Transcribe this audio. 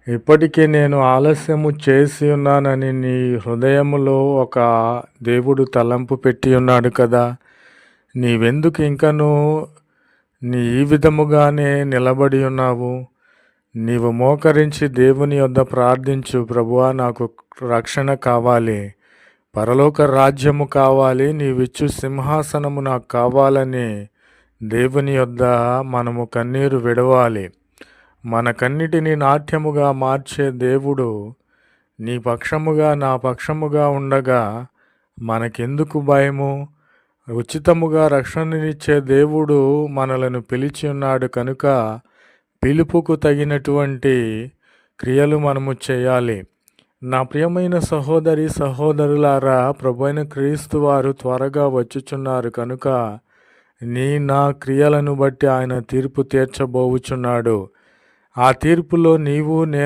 ఇప్పటికే నేను ఆలస్యము చేసి ఉన్నానని నీ హృదయములో ఒక దేవుడు తలంపు పెట్టి ఉన్నాడు కదా! నీవెందుకు ఇంకనూ ఈ విధముగానే నిలబడి ఉన్నావు? నీవు మోకరించి దేవుని యొద్ద ప్రార్థించు. ప్రభువా, నాకు రక్షణ కావాలి, పరలోక రాజ్యము కావాలి, నీవిచ్చు సింహాసనము నాకు కావాలని దేవుని యొద్ద మనము కన్నీరు విడవాలి. మన కన్నిటిని నాట్యముగా మార్చే దేవుడు నీ పక్షముగా నా పక్షముగా ఉండగా మనకెందుకు భయము? ఉచితముగా రక్షణనిచ్చే దేవుడు మనలను పిలిచి ఉన్నాడు కనుక పిలుపుకు తగినటువంటి క్రియలు మనము చేయాలి. నా ప్రియమైన సహోదరి సహోదరులారా, ప్రభువైన క్రీస్తు వారు త్వరగా వచ్చుచున్నారు కనుక నా క్రియలను బట్టి ఆయన తీర్పు తీర్చబోవుచున్నాడు. ఆ తీర్పులో నీవు నేను